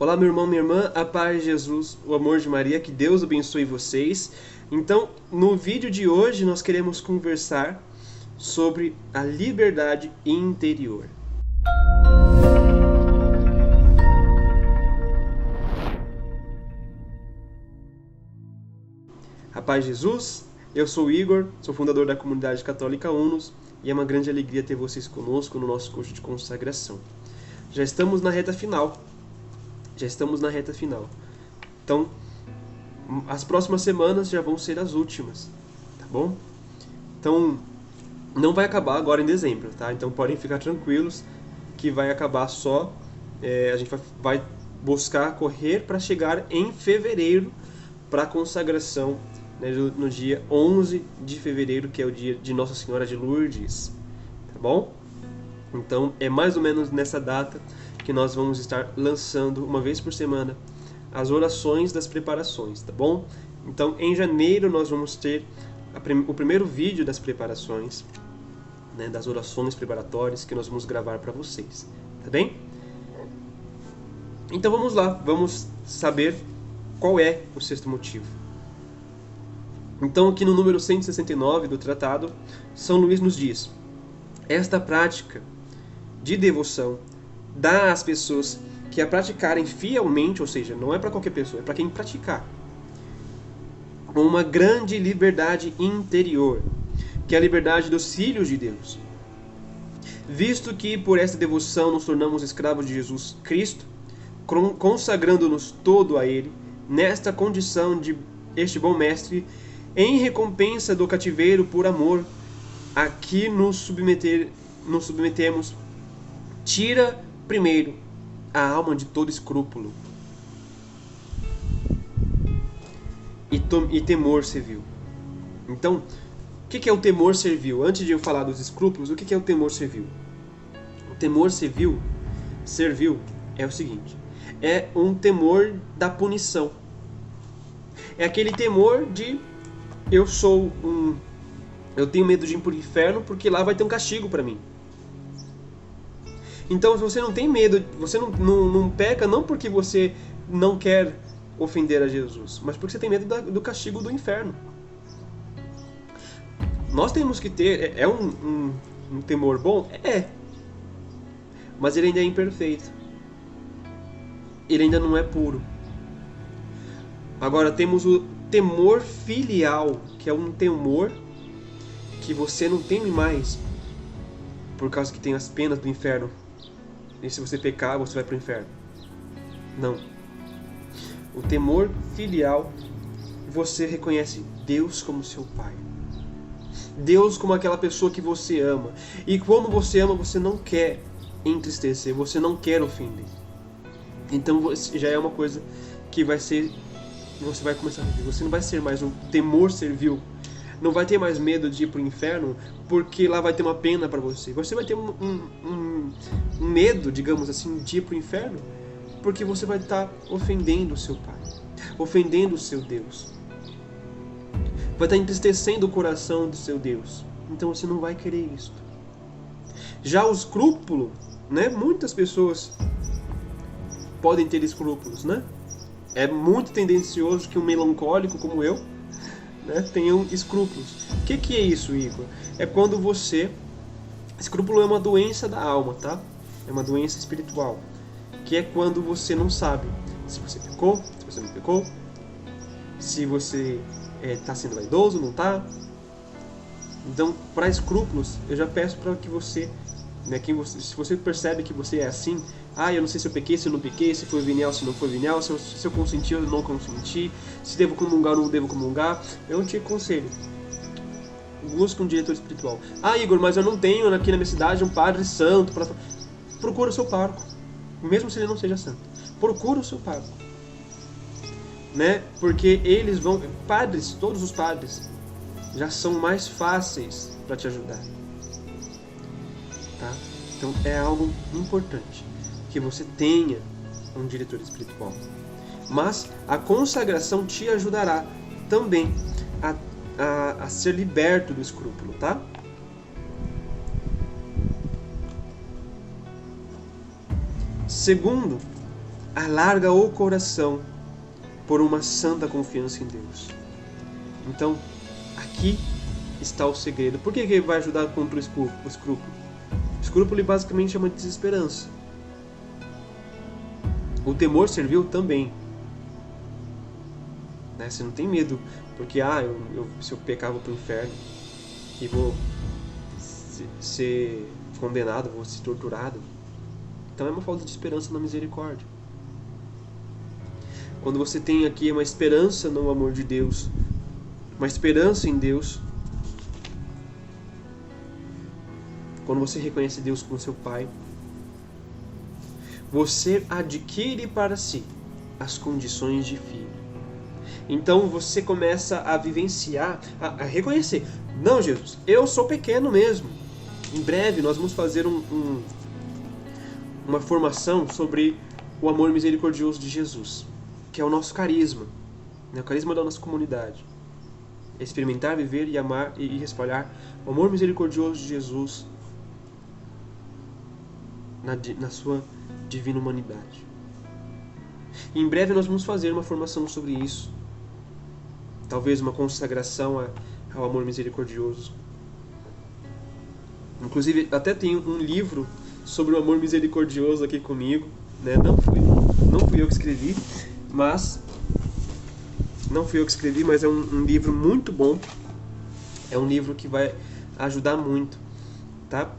Olá, meu irmão, minha irmã, a paz de Jesus, o amor de Maria, que Deus abençoe vocês. Então, no vídeo de hoje, nós queremos conversar sobre a liberdade interior. A paz de Jesus, eu sou o Igor, sou fundador da comunidade católica Unos e é uma grande alegria ter vocês conosco no nosso curso de consagração. Já estamos na reta final. Então, as próximas semanas já vão ser as últimas, tá bom? Então, não vai acabar agora em dezembro, tá? Então podem ficar tranquilos que vai acabar só... a gente vai buscar correr para chegar em fevereiro para a consagração, né, no dia 11 de fevereiro, que é o dia de Nossa Senhora de Lourdes, tá bom? Então, é mais ou menos nessa data que nós vamos estar lançando, uma vez por semana, as orações das preparações, tá bom? Então, em janeiro, nós vamos ter o primeiro vídeo das preparações, né, das orações preparatórias, que nós vamos gravar para vocês, tá bem? Então, vamos lá, vamos saber qual é o sexto motivo. Então, aqui no número 169 do tratado, São Luís nos diz: esta prática de devoção dá às pessoas que a praticarem fielmente, ou seja, não é para qualquer pessoa, é para quem praticar, uma grande liberdade interior, que é a liberdade dos filhos de Deus. Visto que por esta devoção nos tornamos escravos de Jesus Cristo, consagrando-nos todo a Ele, nesta condição de este bom mestre, em recompensa do cativeiro por amor, a que nos submetemos, tira primeiro a alma de todo escrúpulo e temor servil. Então, o que é o temor servil? Antes de eu falar dos escrúpulos, o que é o temor servil? O temor servil é o seguinte: é um temor da punição. É aquele temor de eu tenho medo de ir para o inferno porque lá vai ter um castigo para mim. Então, se você não tem medo, você não peca não porque você não quer ofender a Jesus, mas porque você tem medo do castigo do inferno. Nós temos que ter... É um temor bom? É. Mas ele ainda é imperfeito. Ele ainda não é puro. Agora, temos o temor filial, que é um temor que você não teme mais por causa que tem as penas do inferno. E se você pecar, você vai para o inferno. Não. O temor filial, você reconhece Deus como seu Pai. Deus como aquela pessoa que você ama. E como você ama, você não quer entristecer, você não quer ofender. Então já é uma coisa que você vai começar a viver. Você não vai ser mais um temor servil. Não vai ter mais medo de ir para o inferno porque lá vai ter uma pena para você. Você vai ter um medo, digamos assim, de ir para o inferno porque você vai estar ofendendo o seu Pai, ofendendo o seu Deus. Vai estar entristecendo o coração do seu Deus. Então você não vai querer isso. Já o escrúpulo, né? Muitas pessoas podem ter escrúpulos, né? É muito tendencioso que um melancólico como eu, né, tenham escrúpulos. O que é isso, Igor? É quando você... Escrúpulo é uma doença da alma, tá? É uma doença espiritual. Que é quando você não sabe se você pecou, se você não pecou, se você está sendo vaidoso, não está. Então, para escrúpulos, eu já peço para que você, né, se você percebe que você é assim, eu não sei se eu pequei, se eu não pequei, se foi venial, se não foi venial, se eu consenti ou não consenti, se devo comungar ou não devo comungar, eu te aconselho. Busca um diretor espiritual. Igor, mas eu não tenho aqui na minha cidade um padre santo. Procura o seu pároco, mesmo se ele não seja santo. Procura o seu pároco. Né? Porque eles vão... Padres, todos os padres, já são mais fáceis para te ajudar. Tá? Então é algo importante que você tenha um diretor espiritual. Mas a consagração te ajudará também a ser liberto do escrúpulo, tá? Segundo, alarga o coração por uma santa confiança em Deus. Então, aqui está o segredo. Por que ele vai ajudar contra o escrúpulo? O escrúpulo basicamente é uma desesperança. O temor serviu também. Né? Você não tem medo, porque se eu pecar vou para o inferno e vou ser condenado, vou ser torturado. Então é uma falta de esperança na misericórdia. Quando você tem aqui uma esperança no amor de Deus, uma esperança em Deus, quando você reconhece Deus como seu Pai, você adquire para si as condições de filho. Então você começa a vivenciar, a reconhecer: não, Jesus, eu sou pequeno mesmo. Em breve nós vamos fazer uma formação sobre o amor misericordioso de Jesus, que é o nosso carisma, né? O carisma da nossa comunidade. Experimentar, viver e amar e espalhar o amor misericordioso de Jesus na sua divina humanidade. E em breve nós vamos fazer uma formação sobre isso. Talvez uma consagração ao amor misericordioso. Inclusive, até tenho um livro sobre o amor misericordioso aqui comigo, né? Não fui eu que escrevi, mas é um livro muito bom. É um livro que vai ajudar muito, tá?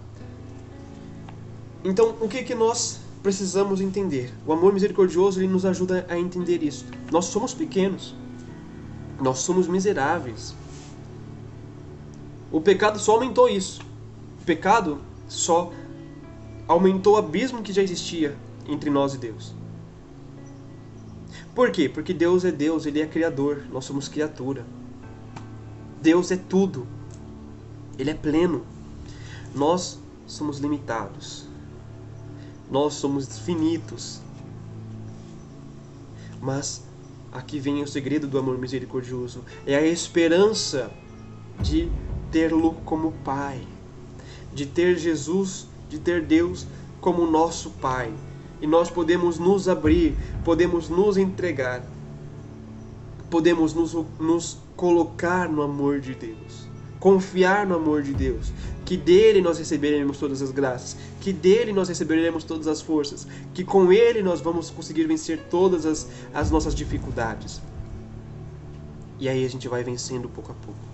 Então, o que nós precisamos entender? O amor misericordioso, ele nos ajuda a entender isso. Nós somos pequenos. Nós somos miseráveis. O pecado só aumentou isso. O pecado só aumentou o abismo que já existia entre nós e Deus. Por quê? Porque Deus é Deus, Ele é Criador, nós somos criatura. Deus é tudo. Ele é pleno. Nós somos limitados. Nós somos finitos. Mas aqui vem o segredo do amor misericordioso. É a esperança de tê-lo como Pai. De ter Jesus, de ter Deus como nosso Pai. E nós podemos nos abrir, podemos nos entregar, podemos nos colocar no amor de Deus, confiar no amor de Deus, que dele nós receberemos todas as graças, que dele nós receberemos todas as forças, que com ele nós vamos conseguir vencer todas as nossas dificuldades. E aí a gente vai vencendo pouco a pouco.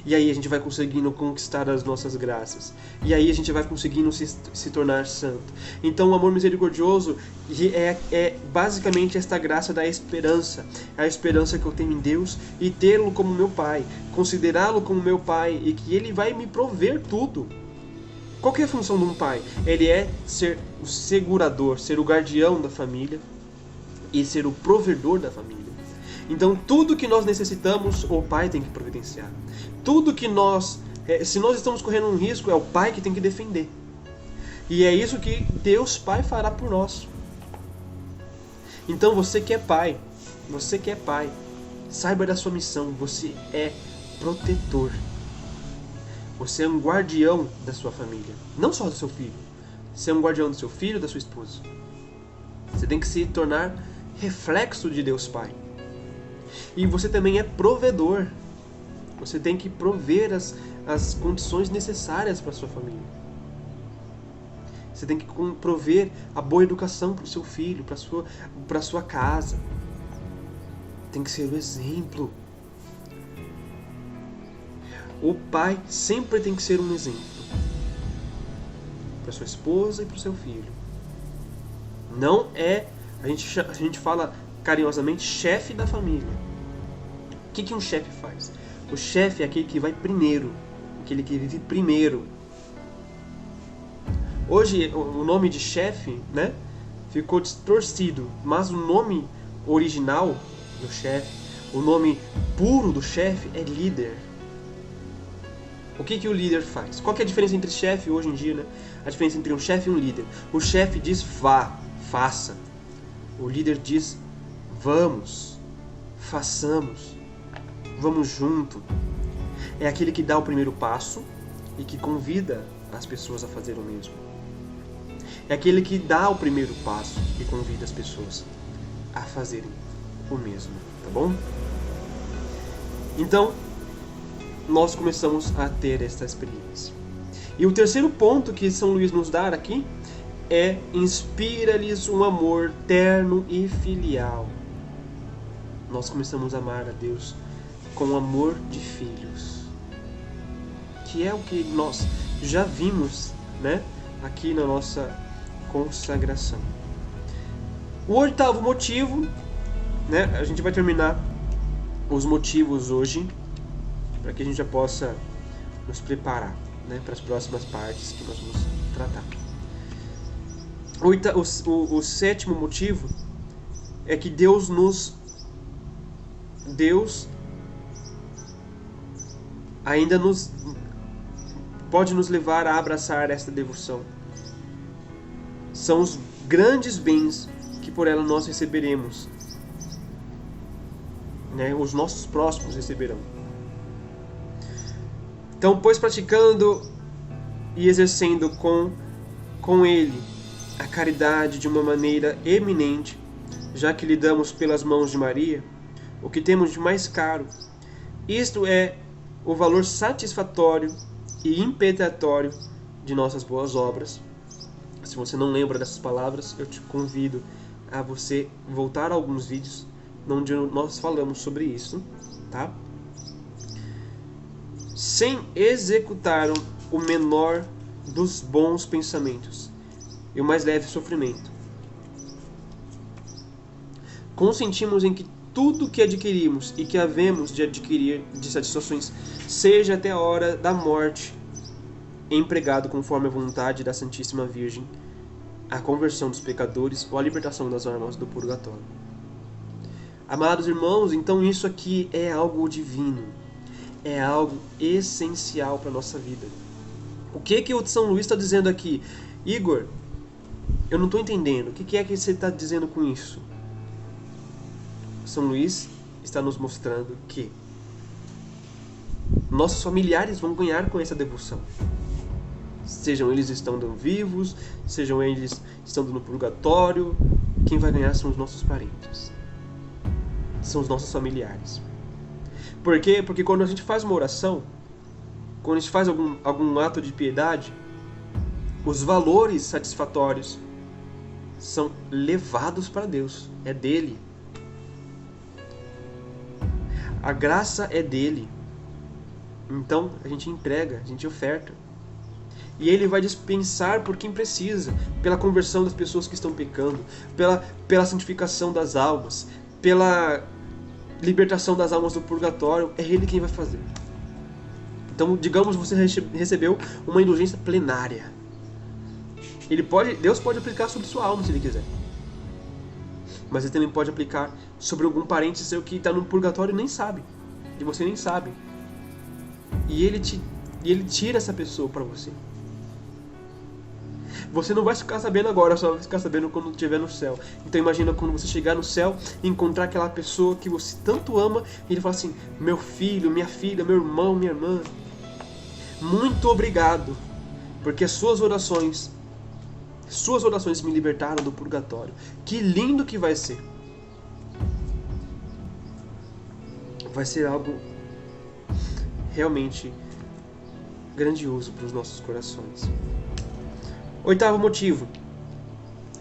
E aí a gente vai conseguindo conquistar as nossas graças. E aí a gente vai conseguindo se tornar santo. Então o amor misericordioso é basicamente esta graça da esperança. A esperança que eu tenho em Deus e tê-lo como meu Pai. Considerá-lo como meu Pai e que Ele vai me prover tudo. Qual que é a função de um pai? Ele é ser o segurador, ser o guardião da família e ser o provedor da família. Então tudo que nós necessitamos, o pai tem que providenciar. Tudo que se nós estamos correndo um risco, é o pai que tem que defender. E é isso que Deus Pai fará por nós. Então você que é pai, saiba da sua missão, você é protetor. Você é um guardião da sua família, não só do seu filho. Você é um guardião do seu filho e da sua esposa. Você tem que se tornar reflexo de Deus Pai. E você também é provedor. Você tem que prover as condições necessárias para a sua família. Você tem que prover a boa educação para o seu filho, para a sua casa. Tem que ser o exemplo. O pai sempre tem que ser um exemplo para sua esposa e para o seu filho. Não é, a gente fala carinhosamente, chefe da família. O que um chefe faz? O chefe é aquele que vai primeiro, aquele que vive primeiro. Hoje o nome de chefe, né, ficou distorcido, mas o nome original do chefe, o nome puro do chefe é líder. O que o líder faz? Qual que é a diferença entre chefe hoje em dia, né? A diferença entre um chefe e um líder. O chefe diz vá, faça. O líder diz vamos, façamos, vamos junto. É aquele que dá o primeiro passo e que convida as pessoas a fazer o mesmo. É aquele que dá o primeiro passo e convida as pessoas a fazerem o mesmo, tá bom? Então, nós começamos a ter esta experiência. E o terceiro ponto que São Luís nos dá aqui é: inspira-lhes um amor terno e filial. Nós começamos a amar a Deus com o amor de filhos, que é o que nós já vimos, né, aqui na nossa consagração. O oitavo motivo, né, a gente vai terminar os motivos hoje, para que a gente já possa nos preparar, né, para as próximas partes que nós vamos tratar. O sétimo motivo é que Deus ainda pode nos levar a abraçar esta devoção. São os grandes bens que por ela nós receberemos, né? Os nossos próximos receberão. Então, pois praticando e exercendo com Ele a caridade de uma maneira eminente, já que lhe damos pelas mãos de Maria o que temos de mais caro, isto é o valor satisfatório e impetratório de nossas boas obras. Se você não lembra dessas palavras, eu te convido a você voltar a alguns vídeos onde nós falamos sobre isso, tá? Sem executar o menor dos bons pensamentos e o mais leve sofrimento. Consentimos em que tudo que adquirimos e que havemos de adquirir de satisfações seja até a hora da morte empregado conforme a vontade da Santíssima Virgem, a conversão dos pecadores ou a libertação das almas do purgatório. Amados irmãos, então isso aqui é algo divino, é algo essencial para a nossa vida. O que o São Luís está dizendo aqui? Igor, eu não estou entendendo, o que é que você está dizendo com isso? São Luís está nos mostrando que nossos familiares vão ganhar com essa devoção. Sejam eles estando vivos, sejam eles estando no purgatório, quem vai ganhar são os nossos parentes. São os nossos familiares. Por quê? Porque quando a gente faz uma oração, quando a gente faz algum ato de piedade, os valores satisfatórios são levados para Deus. É dele. A graça é dele. Então a gente entrega, a gente oferta. E ele vai dispensar por quem precisa, pela conversão das pessoas que estão pecando, pela santificação das almas, pela libertação das almas do purgatório. É ele quem vai fazer. Então, digamos, você recebeu uma indulgência plenária. Deus pode aplicar sobre sua alma se ele quiser. Mas ele também pode aplicar sobre algum parente seu que está no purgatório e nem sabe. E você nem sabe. E ele tira essa pessoa para você. Você não vai ficar sabendo agora, só vai ficar sabendo quando estiver no céu. Então imagina quando você chegar no céu e encontrar aquela pessoa que você tanto ama, e ele fala assim: meu filho, minha filha, meu irmão, minha irmã, muito obrigado, porque suas orações me libertaram do purgatório. Que lindo que vai ser. Vai ser algo realmente grandioso para os nossos corações. Oitavo motivo.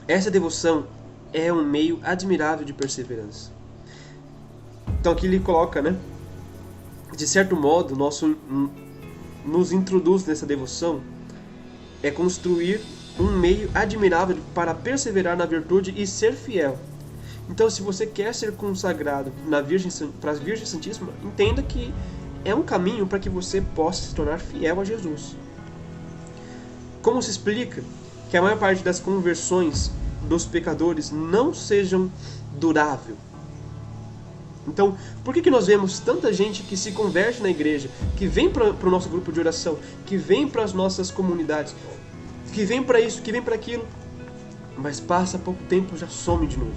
Essa devoção é um meio admirável de perseverança. Então aqui ele coloca, né? De certo modo, nos introduz nessa devoção é construir um meio admirável para perseverar na virtude e ser fiel. Então, se você quer ser consagrado para a Virgem Santíssima, entenda que é um caminho para que você possa se tornar fiel a Jesus. Como se explica que a maior parte das conversões dos pecadores não sejam duráveis? Então, por que nós vemos tanta gente que se converte na igreja, que vem para o nosso grupo de oração, que vem para as nossas comunidades, que vem para isso, que vem para aquilo, mas passa pouco tempo e já some de novo?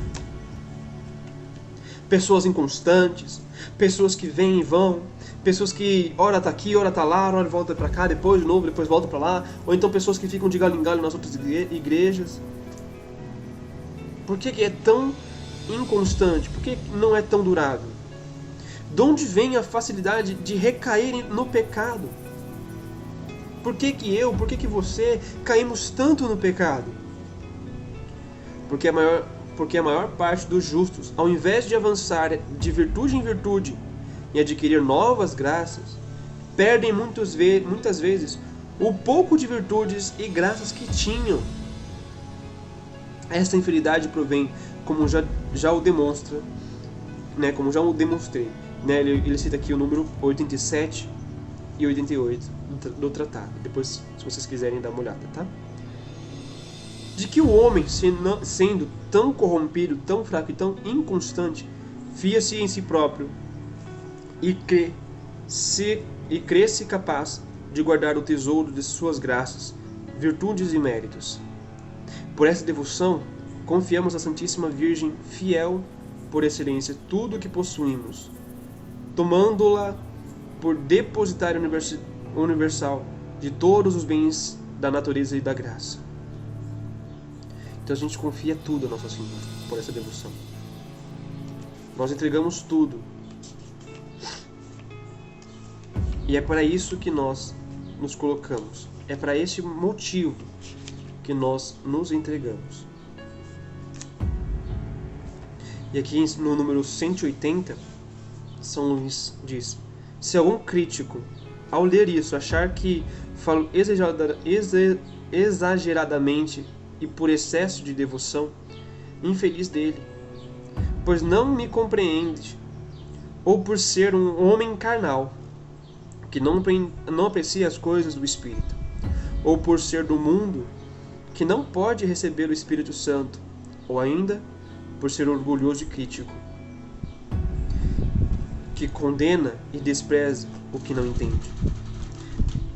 pessoas inconstantes, pessoas que vêm e vão, pessoas que ora tá aqui, ora tá lá, ora volta para cá, depois de novo, depois volta para lá, ou então pessoas que ficam de galho em galho nas outras igrejas. Por que é tão inconstante? Por que não é tão durável? De onde vem a facilidade de recair no pecado? Por que que você caímos tanto no pecado? Porque a maior parte dos justos, ao invés de avançar de virtude em virtude e adquirir novas graças, perdem muitas vezes o pouco de virtudes e graças que tinham. Esta infidelidade provém, como já o demonstra, né, como já o demonstrei, né, ele cita aqui o número 87 e 88 do tratado. Depois, se vocês quiserem dar uma olhada, tá? De que o homem, sendo tão corrompido, tão fraco e tão inconstante, fia-se em si próprio e crê-se capaz de guardar o tesouro de suas graças, virtudes e méritos. Por essa devoção, confiamos à Santíssima Virgem, fiel por excelência, tudo o que possuímos, tomando-la por depositária universal de todos os bens da natureza e da graça. Então a gente confia tudo a Nossa Senhora por essa devoção. Nós entregamos tudo. E é para isso que nós nos colocamos. É para esse motivo que nós nos entregamos. E aqui no número 180, São Luís diz: se algum crítico, ao ler isso, achar que falo exageradamente e por excesso de devoção, infeliz dele, pois não me compreende, ou por ser um homem carnal, que não aprecia as coisas do Espírito, ou por ser do mundo, que não pode receber o Espírito Santo, ou ainda por ser orgulhoso e crítico, que condena e despreza o que não entende.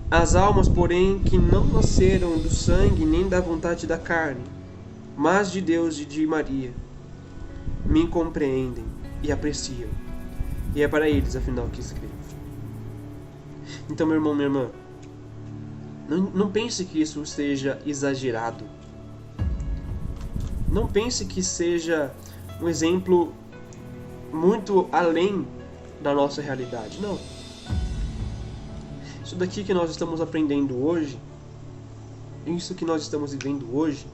As almas, porém, que não nasceram do sangue nem da vontade da carne, mas de Deus e de Maria, me compreendem e apreciam. E é para eles, afinal, que escrevo. Então, meu irmão, minha irmã, não pense que isso seja exagerado. Não pense que seja um exemplo muito além da nossa realidade. Não. Isso daqui que nós estamos aprendendo hoje, isso que nós estamos vivendo hoje,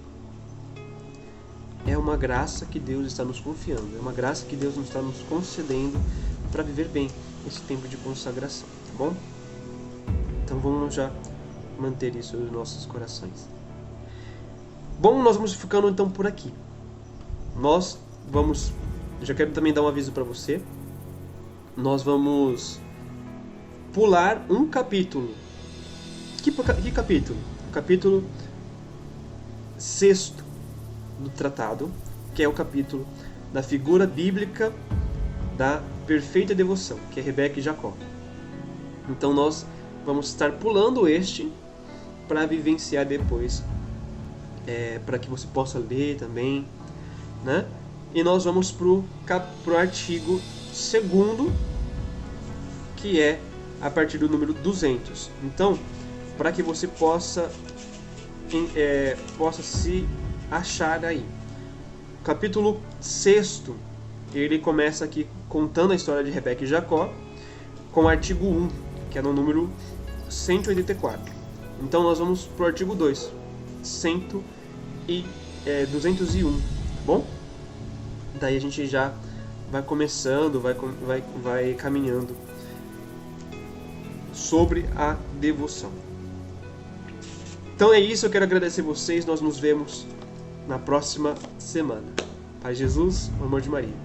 é uma graça que Deus está nos confiando. É uma graça que Deus está nos concedendo para viver bem esse tempo de consagração, tá bom? Então vamos já manter isso nos nossos corações. Bom, nós vamos ficando então por aqui. Já quero também dar um aviso para você. Nós vamos pular um capítulo. Que capítulo? O capítulo 6º do tratado, que é o capítulo da figura bíblica da perfeita devoção, que é Rebeca e Jacó. Então nós vamos estar pulando este para vivenciar depois, para que você possa ler também, né? E nós vamos pro artigo 2º, que é a partir do número 200. Então, para que você possa se achar aí. O capítulo 6º, ele começa aqui contando a história de Rebeca e Jacó, com o artigo 1, que é no número 184. Então nós vamos para o artigo 2, 201, tá bom? Daí a gente já vai começando, vai caminhando sobre a devoção. Então é isso, eu quero agradecer vocês, nós nos vemos na próxima semana. Pai Jesus, o amor de Maria.